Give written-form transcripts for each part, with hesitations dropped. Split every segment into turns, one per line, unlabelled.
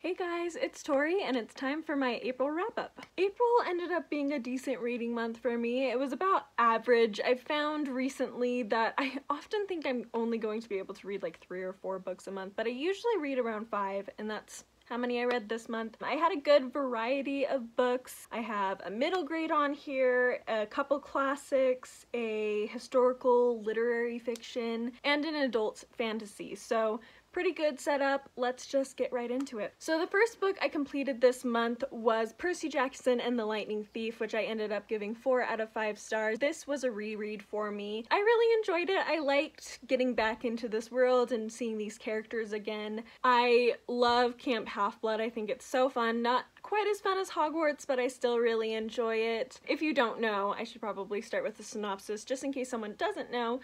Hey guys, it's Tori and it's time for my April wrap-up. April ended up being a decent reading month for me. It was about average. I've found recently that I often think I'm only going to be able to read like 3 or 4 books a month, but I usually read around 5, and that's how many I read this month. I had a good variety of books. I have a middle grade on here, a couple classics, a historical literary fiction, and an adult fantasy. So pretty good setup. Let's just get right into it. So the first book I completed this month was Percy Jackson and the Lightning Thief, which I ended up giving 4 out of 5 stars. This was a reread for me. I really enjoyed it. I liked getting back into this world and seeing these characters again. I love Camp Half-Blood. I think it's so fun. Not quite as fun as Hogwarts, but I still really enjoy it. If you don't know, I should probably start with the synopsis just in case someone doesn't know.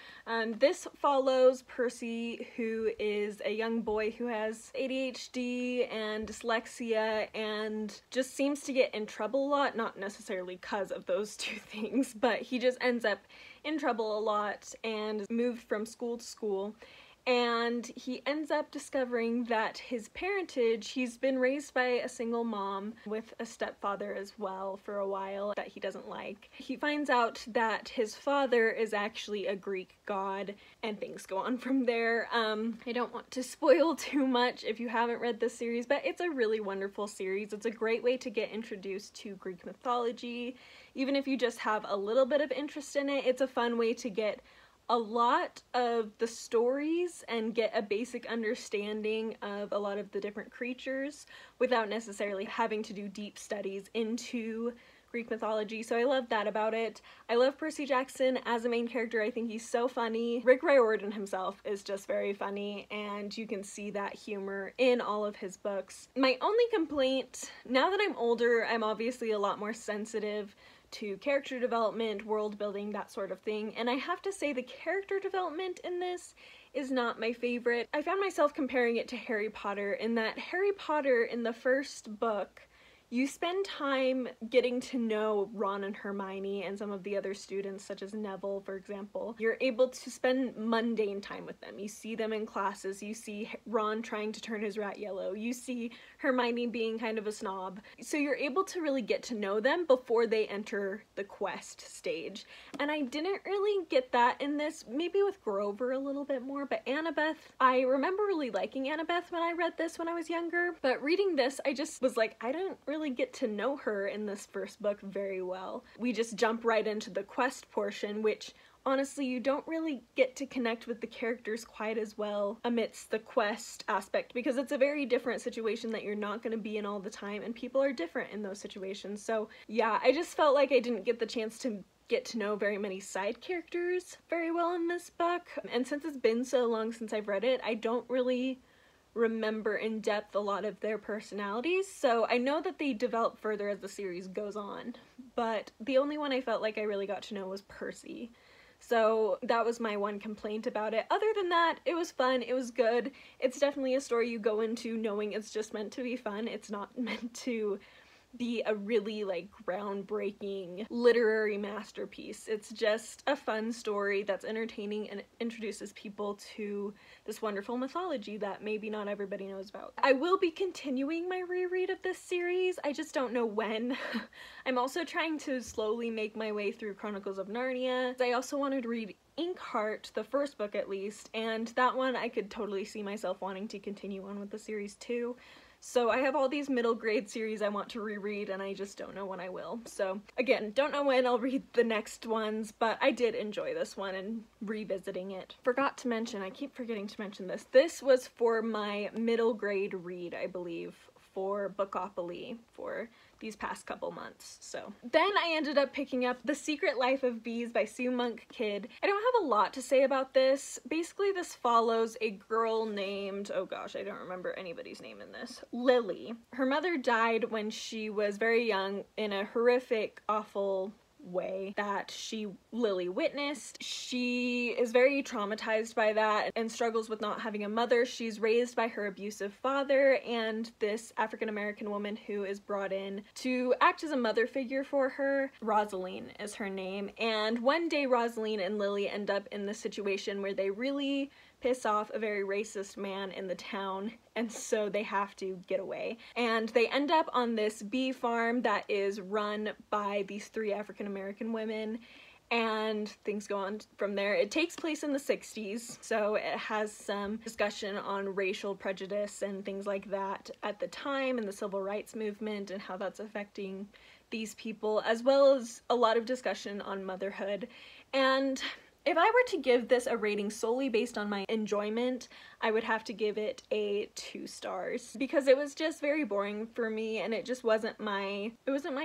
This follows Percy, who is a young boy who has ADHD and dyslexia and just seems to get in trouble a lot, not necessarily because of those two things, but he just ends up in trouble a lot and moved from school to school. And he ends up discovering that his parentage, he's been raised by a single mom with a stepfather as well for a while that he doesn't like. He finds out that his father is actually a Greek god, and things go on from there. I don't want to spoil too much if you haven't read this series, but it's a really wonderful series. It's a great way to get introduced to Greek mythology. Even if you just have a little bit of interest in it, it's a fun way to get a lot of the stories and get a basic understanding of a lot of the different creatures without necessarily having to do deep studies into Greek mythology, so I love that about it. I love Percy Jackson as a main character. I think he's so funny. Riordan himself is just very funny, and you can see that humor in all of his books. My only complaint, now that I'm older, I'm obviously a lot more sensitive to character development, world building, that sort of thing, and I have to say the character development in this is not my favorite. I found myself comparing it to Harry Potter in that Harry Potter in the first book, you spend time getting to know Ron and Hermione and some of the other students, such as Neville, for example. You're able to spend mundane time with them. You see them in classes. You see Ron trying to turn his rat yellow. You see Hermione being kind of a snob. So you're able to really get to know them before they enter the quest stage. And I didn't really get that in this, maybe with Grover a little bit more, but Annabeth, I remember really liking Annabeth when I read this when I was younger, but reading this, I just was like, I don't really get to know her in this first book very well. We just jump right into the quest portion, which honestly you don't really get to connect with the characters quite as well amidst the quest aspect, because it's a very different situation that you're not going to be in all the time, and people are different in those situations. So yeah, I just felt like I didn't get the chance to get to know very many side characters very well in this book, and since it's been so long since I've read it, I don't really remember in depth a lot of their personalities, so I know that they develop further as the series goes on, but the only one I felt like I really got to know was Percy. So that was my one complaint about it. Other than that, it was fun, it was good. It's definitely a story you go into knowing it's just meant to be fun. It's not meant to be a really like groundbreaking literary masterpiece. It's just a fun story that's entertaining and introduces people to this wonderful mythology that maybe not everybody knows about. I will be continuing my reread of this series, I just don't know when. I'm also trying to slowly make my way through Chronicles of Narnia. I also wanted to read Inkheart, the first book at least, and that one I could totally see myself wanting to continue on with the series too. So I have all these middle grade series I want to reread, and I just don't know when I will. So again, don't know when I'll read the next ones, but I did enjoy this one and revisiting it. Forgot to mention, I keep forgetting to mention this, this was for my middle grade read, I believe, for Bookopoly for these past couple months. So then I ended up picking up The Secret Life of Bees by Sue Monk Kidd. I don't have a lot to say about this. Basically this follows a girl named, oh gosh, I don't remember anybody's name in this, Lily. Her mother died when she was very young in a horrific, awful way that Lily witnessed. She is very traumatized by that and struggles with not having a mother. She's raised by her abusive father and this African-American woman who is brought in to act as a mother figure for her. Rosaline is her name, and one day Rosaline and Lily end up in this situation where they really piss off a very racist man in the town, and so they have to get away. And they end up on this bee farm that is run by these 3 African American women, and things go on from there. It takes place in the 60s, so it has some discussion on racial prejudice and things like that at the time, and the civil rights movement and how that's affecting these people, as well as a lot of discussion on motherhood. And if I were to give this a rating solely based on my enjoyment, I would have to give it a 2 stars, because it was just very boring for me, and it just wasn't my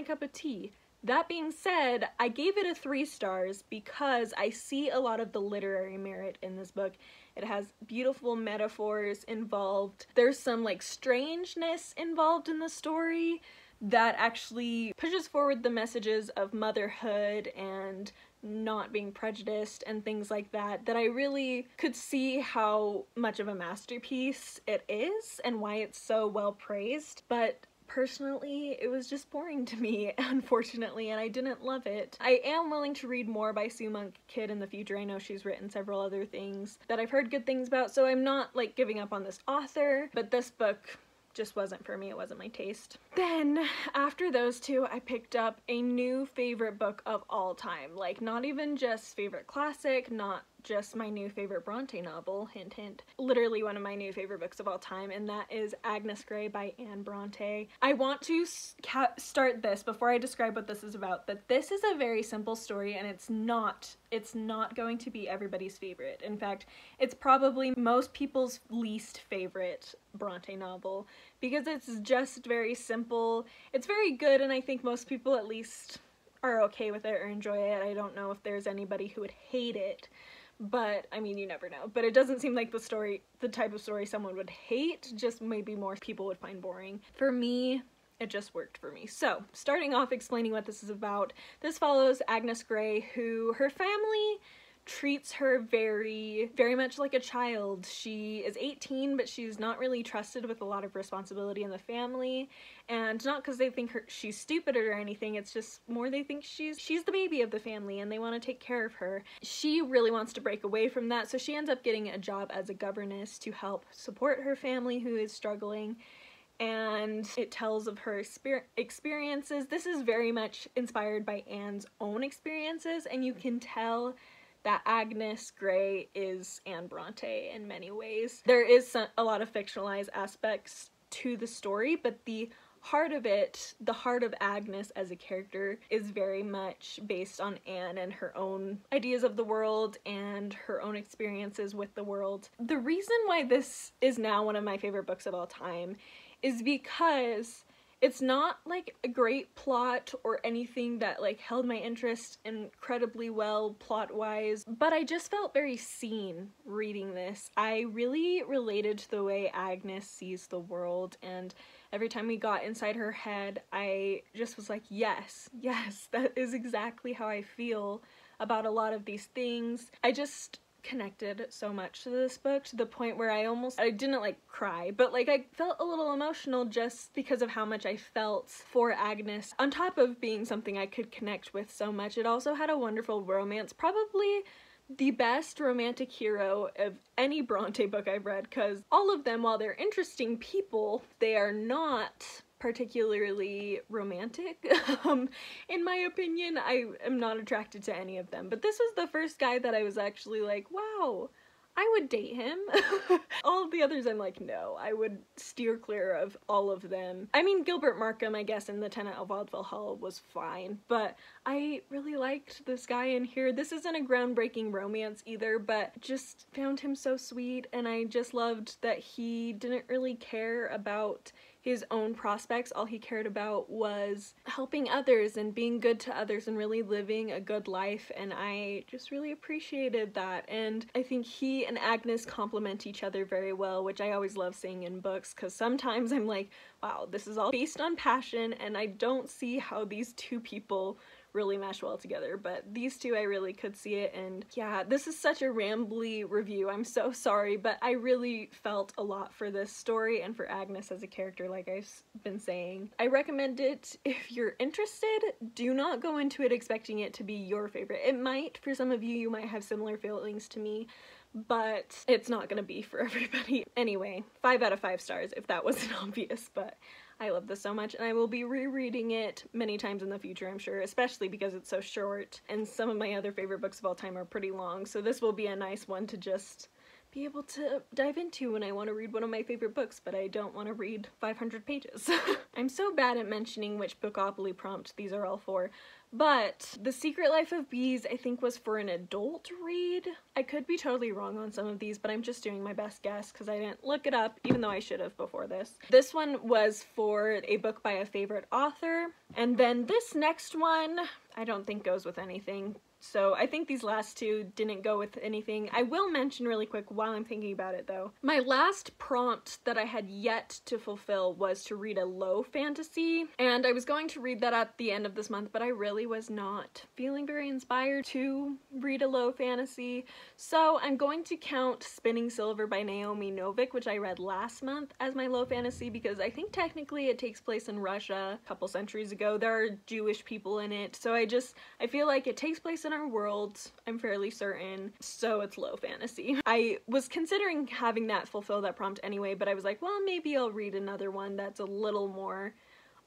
cup of tea. That being said, I gave it a 3 stars because I see a lot of the literary merit in this book. It has beautiful metaphors involved. There's some like strangeness involved in the story that actually pushes forward the messages of motherhood and not being prejudiced and things like that, that I really could see how much of a masterpiece it is and why it's so well praised. But personally, it was just boring to me, unfortunately, and I didn't love it. I am willing to read more by Sue Monk Kidd in the future. I know she's written several other things that I've heard good things about, so I'm not like giving up on this author, but this book just wasn't for me. It wasn't my taste. Then after those 2, I picked up a new favorite book of all time. Like, not even just favorite classic, not just my new favorite Brontë novel, hint hint, literally one of my new favorite books of all time, and that is Agnes Gray by Anne Brontë. I want to start this before I describe what this is about, that this is a very simple story, and it's not going to be everybody's favorite. In fact, it's probably most people's least favorite Brontë novel, because it's just very simple. It's very good, and I think most people at least are okay with it or enjoy it. I don't know if there's anybody who would hate it, but I mean, you never know. But it doesn't seem like the type of story someone would hate, just maybe more people would find boring. For me, it just worked for me. So, starting off explaining what this is about, this follows Agnes Gray, who her family treats her very much like a child. She is 18, but she's not really trusted with a lot of responsibility in the family, and not because they think she's stupid or anything, it's just more they think she's the baby of the family and they want to take care of her. She really wants to break away from that, so she ends up getting a job as a governess to help support her family who is struggling, and it tells of her experiences. This is very much inspired by Anne's own experiences, and you can tell that Agnes Gray is Anne Brontë in many ways. There is a lot of fictionalized aspects to the story, but the heart of it, the heart of Agnes as a character, is very much based on Anne and her own ideas of the world and her own experiences with the world. The reason why this is now one of my favorite books of all time is because it's not like a great plot or anything that like held my interest incredibly well plot-wise, but I just felt very seen reading this. I really related to the way Agnes sees the world, and every time we got inside her head, I just was like, yes, that is exactly how I feel about a lot of these things. I just connected so much to this book, to the point where I didn't like cry, but like I felt a little emotional just because of how much I felt for Agnes. On top of being something I could connect with so much, it also had a wonderful romance, probably the best romantic hero of any Brontë book I've read, because all of them, while they're interesting people, they are not particularly romantic. In my opinion, I am not attracted to any of them, but this was the first guy that I was actually like, wow, I would date him. All of the others I'm like, no, I would steer clear of all of them. I mean, Gilbert Markham, I guess, in The Tenant of Vaudeville Hall was fine, but I really liked this guy in here. This isn't a groundbreaking romance either, but just found him so sweet, and I just loved that he didn't really care about his own prospects. All he cared about was helping others and being good to others and really living a good life, and I just really appreciated that. And I think he and Agnes complement each other very well, which I always love seeing in books, because sometimes I'm like, wow, this is all based on passion and I don't see how these two people really mesh well together, but these two I really could see it. And yeah, this is such a rambly review, I'm so sorry, but I really felt a lot for this story and for Agnes as a character, like I've been saying. I recommend it if you're interested. Do not go into it expecting it to be your favorite. It might, for some of you, you might have similar feelings to me, but it's not gonna be for everybody. Anyway, 5 out of 5 stars if that wasn't obvious, but I love this so much, and I will be rereading it many times in the future, I'm sure, especially because it's so short, and some of my other favorite books of all time are pretty long, so this will be a nice one to just be able to dive into when I want to read one of my favorite books, but I don't want to read 500 pages. I'm so bad at mentioning which Bookopoly prompt these are all for, but The Secret Life of Bees I think was for an adult read. I could be totally wrong on some of these, but I'm just doing my best guess because I didn't look it up, even though I should have before this. This one was for a book by a favorite author, and then this next one I don't think goes with anything. So I think these last two didn't go with anything. I will mention really quick while I'm thinking about it though. My last prompt that I had yet to fulfill was to read a low fantasy, and I was going to read that at the end of this month, but I really was not feeling very inspired to read a low fantasy. So I'm going to count Spinning Silver by Naomi Novik, which I read last month, as my low fantasy because I think technically it takes place in Russia a couple centuries ago. There are Jewish people in it, so I feel like it takes place in our world, I'm fairly certain, so it's low fantasy. I was considering having that fulfill that prompt anyway, but I was like, well, maybe I'll read another one that's a little more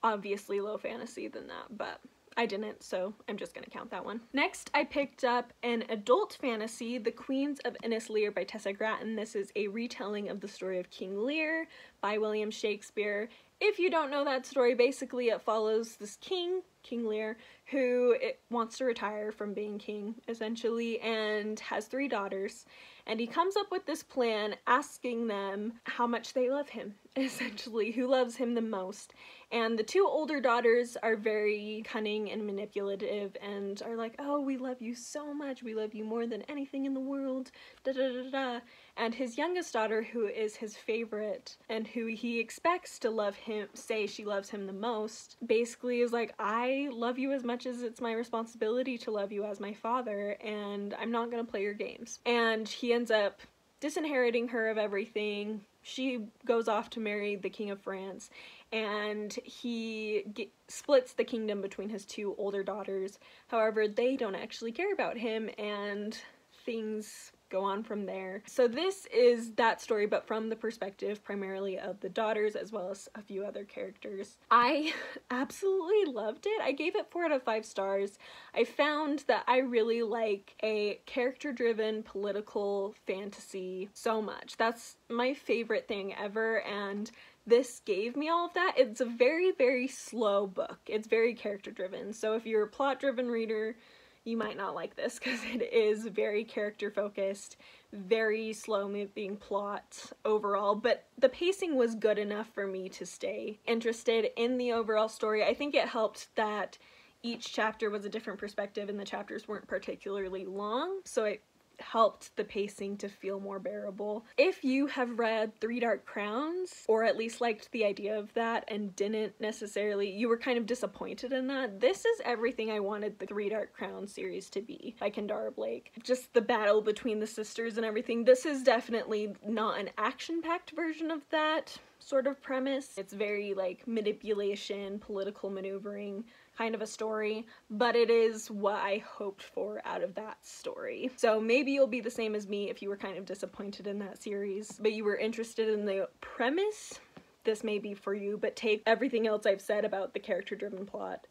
obviously low fantasy than that, but I didn't, so I'm just gonna count that one. Next, I picked up an adult fantasy, The Queens of Innis Lear by Tessa Gratton. This is a retelling of the story of King Lear by William Shakespeare. If you don't know that story, basically it follows this king, King Lear, who wants to retire from being king, essentially, and has 3 daughters. And he comes up with this plan asking them how much they love him, essentially, who loves him the most. And the 2 older daughters are very cunning and manipulative and are like, oh, we love you so much, we love you more than anything in the world, da da da da. And his youngest daughter, who is his favorite and who he expects to love him, say she loves him the most, basically is like, I love you as much as it's my responsibility to love you as my father, and I'm not gonna play your games. And he ends up disinheriting her of everything. She goes off to marry the King of France, and he splits the kingdom between his 2 older daughters. However, they don't actually care about him, and things go on from there. So this is that story, but from the perspective primarily of the daughters, as well as a few other characters. I absolutely loved it. I gave it 4 out of 5 stars. I found that I really like a character-driven political fantasy so much. That's my favorite thing ever, and this gave me all of that. It's a very, very slow book. It's very character-driven, so if you're a plot-driven reader, you might not like this because it is very character focused, very slow moving plot overall, but the pacing was good enough for me to stay interested in the overall story. I think it helped that each chapter was a different perspective and the chapters weren't particularly long, so it helped the pacing to feel more bearable. If you have read 3 Dark Crowns, or at least liked the idea of that and didn't necessarily, you were kind of disappointed in that, this is everything I wanted the 3 Dark Crowns series to be by Kendara Blake. Just the battle between the sisters and everything. This is definitely not an action-packed version of that sort of premise. It's very like manipulation, political maneuvering kind of a story, but it is what I hoped for out of that story. So maybe you'll be the same as me if you were kind of disappointed in that series, but you were interested in the premise. This may be for you, but take everything else I've said about the character-driven plot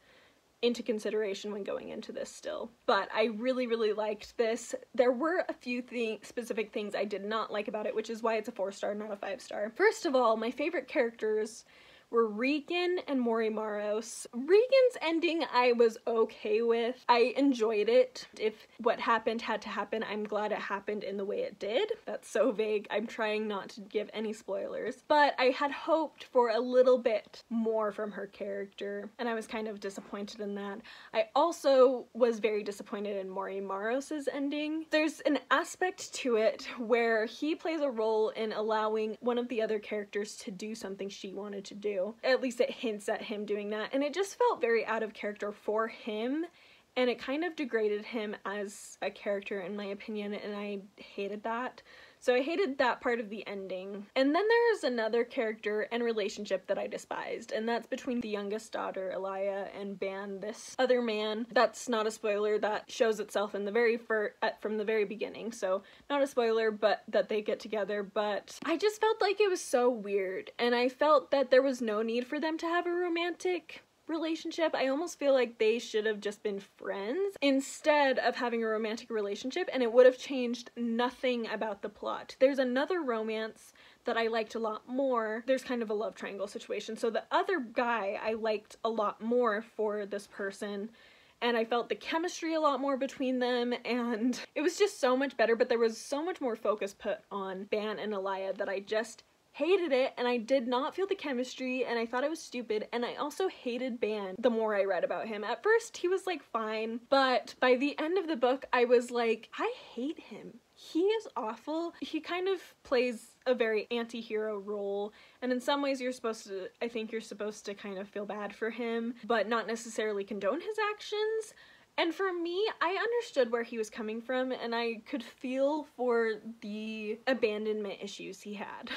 into consideration when going into this still. But I really, really liked this. There were a few specific things I did not like about it, which is why it's a 4-star, not a 5-star. First of all, my favorite characters were Regan and Morimaros. Regan's ending I was okay with. I enjoyed it. If what happened had to happen, I'm glad it happened in the way it did. That's so vague. I'm trying not to give any spoilers. But I had hoped for a little bit more from her character, and I was kind of disappointed in that. I also was very disappointed in Morimaros's ending. There's an aspect to it where he plays a role in allowing one of the other characters to do something she wanted to do. At least it hints at him doing that, and it just felt very out of character for him, and it kind of degraded him as a character in my opinion, and I hated that. So I hated that part of the ending. And then there's another character and relationship that I despised, and that's between the youngest daughter, Elia, and Ban, this other man. That's not a spoiler, that shows itself in the from the very beginning, so not a spoiler, but that they get together. But I just felt like it was so weird, and I felt that there was no need for them to have a romantic relationship. I almost feel like they should have just been friends instead of having a romantic relationship, and it would have changed nothing about the plot. There's another romance that I liked a lot more. There's kind of a love triangle situation, so the other guy I liked a lot more for this person, and I felt the chemistry a lot more between them, and it was just so much better, but there was so much more focus put on Ban and Elia that I just hated it, and I did not feel the chemistry, and I thought it was stupid, and I also hated Ban the more I read about him. At first, he was like fine, but by the end of the book, I was like, I hate him. He is awful. He kind of plays a very anti-hero role, and in some ways I think you're supposed to kind of feel bad for him, but not necessarily condone his actions. And for me, I understood where he was coming from, and I could feel for the abandonment issues he had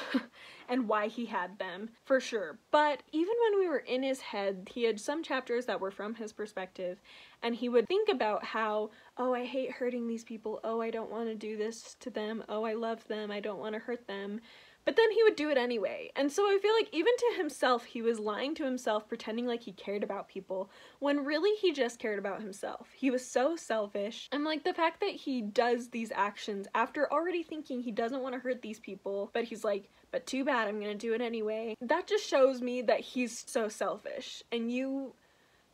and why he had them, for sure. But even when we were in his head, he had some chapters that were from his perspective, and he would think about how, oh, I hate hurting these people, oh, I don't want to do this to them, oh, I love them, I don't want to hurt them. But then he would do it anyway. And so I feel like even to himself, he was lying to himself, pretending like he cared about people, when really he just cared about himself. He was so selfish. And like the fact that he does these actions after already thinking he doesn't want to hurt these people, but he's like, but too bad, I'm gonna do it anyway. That just shows me that he's so selfish. And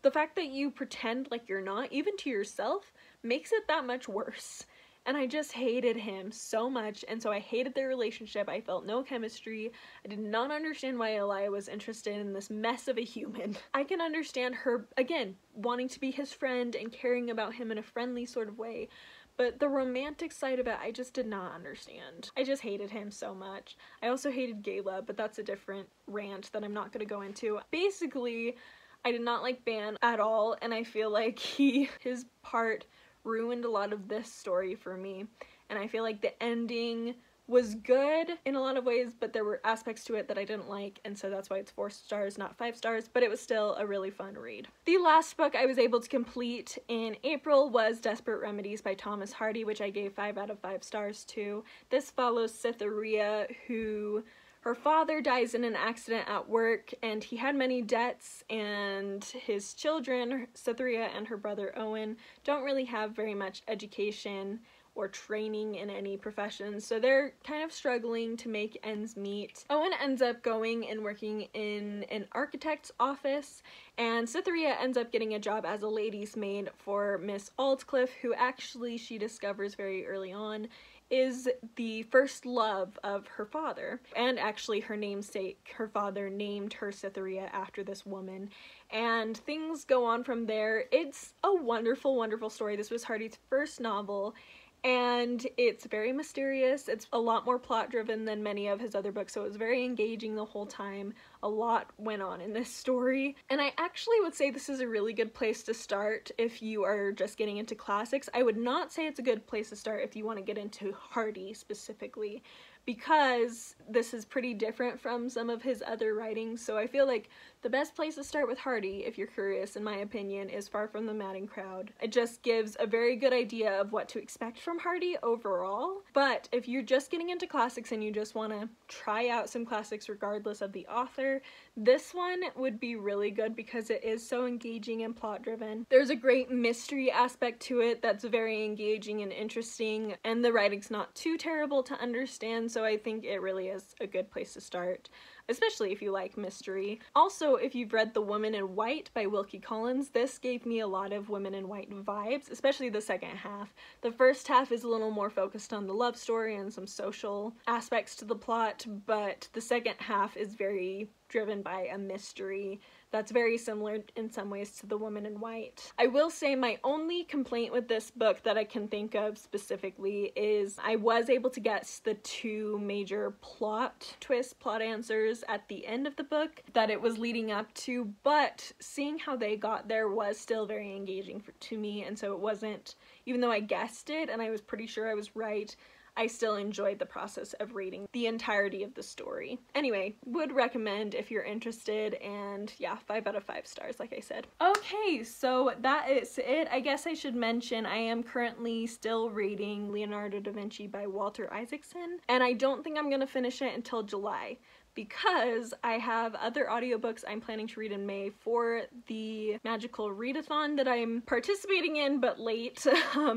the fact that you pretend like you're not, even to yourself, makes it that much worse. And I just hated him so much, and so I hated their relationship. I felt no chemistry. I did not understand why Elia was interested in this mess of a human. I can understand her, again, wanting to be his friend and caring about him in a friendly sort of way, but the romantic side of it, I just did not understand. I just hated him so much. I also hated Gala, but that's a different rant that I'm not going to go into. Basically, I did not like Ban at all, and I feel like his part ruined a lot of this story for me, and I feel like the ending was good in a lot of ways, but there were aspects to it that I didn't like, and so that's why it's 4 stars, not 5 stars, but it was still a really fun read. The last book I was able to complete in April was Desperate Remedies by Thomas Hardy, which I gave 5 out of 5 stars to. This follows Cytherea, who her father dies in an accident at work, and he had many debts, and his children, Cytherea and her brother Owen, don't really have very much education or training in any profession, so they're kind of struggling to make ends meet. Owen ends up going and working in an architect's office, and Cytherea ends up getting a job as a lady's maid for Miss Aldclyffe, who actually she discovers very early on is the first love of her father, and actually her namesake. Her father named her Cytherea after this woman, and things go on from there. It's a wonderful, wonderful story. This was Hardy's first novel, and it's very mysterious. It's a lot more plot driven than many of his other books, so it was very engaging the whole time. A lot went on in this story, and I actually would say this is a really good place to start if you are just getting into classics. I would not say it's a good place to start if you want to get into Hardy specifically, because this is pretty different from some of his other writings, so I feel like the best place to start with Hardy, if you're curious, in my opinion, is Far From the Madding Crowd. It just gives a very good idea of what to expect from Hardy overall, but if you're just getting into classics and you just want to try out some classics regardless of the author, this one would be really good because it is so engaging and plot driven. There's a great mystery aspect to it that's very engaging and interesting, and the writing's not too terrible to understand, so I think it really is a good place to start, especially if you like mystery. Also, if you've read The Woman in White by Wilkie Collins, this gave me a lot of Women in White vibes, especially the second half. The first half is a little more focused on the love story and some social aspects to the plot, but the second half is very driven by a mystery that's very similar in some ways to The Woman in White. I will say my only complaint with this book that I can think of specifically is I was able to guess the 2 major plot twists, plot answers at the end of the book that it was leading up to, but seeing how they got there was still very engaging to me, and so it wasn't, even though I guessed it and I was pretty sure I was right, I still enjoyed the process of reading the entirety of the story. Anyway, would recommend if you're interested, and yeah, 5 out of 5 stars, like I said. Okay, so that is it. I guess I should mention I am currently still reading Leonardo da Vinci by Walter Isaacson, and I don't think I'm gonna finish it until July, because I have other audiobooks I'm planning to read in May for the magical readathon that I'm participating in, but late,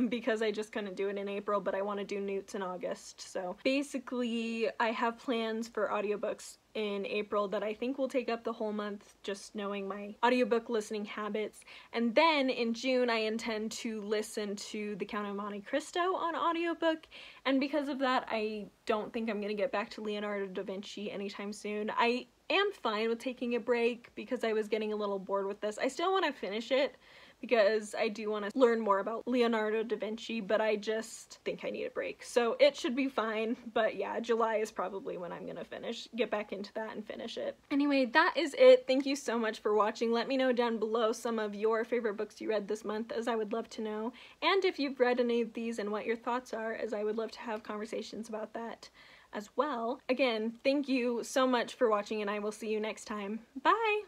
because I just couldn't do it in April, but I want to do Newts in August. So basically, I have plans for audiobooks in April that I think will take up the whole month, just knowing my audiobook listening habits. And then in June, I intend to listen to The Count of Monte Cristo on audiobook, and because of that, I don't think I'm gonna get back to Leonardo da Vinci anytime soon. I am fine with taking a break because I was getting a little bored with this. I still want to finish it because I do want to learn more about Leonardo da Vinci, but I just think I need a break. So it should be fine, but yeah, July is probably when I'm gonna get back into that and finish it. Anyway, that is it. Thank you so much for watching. Let me know down below some of your favorite books you read this month, as I would love to know. And if you've read any of these and what your thoughts are, as I would love to have conversations about that as well. Again, thank you so much for watching, and I will see you next time. Bye!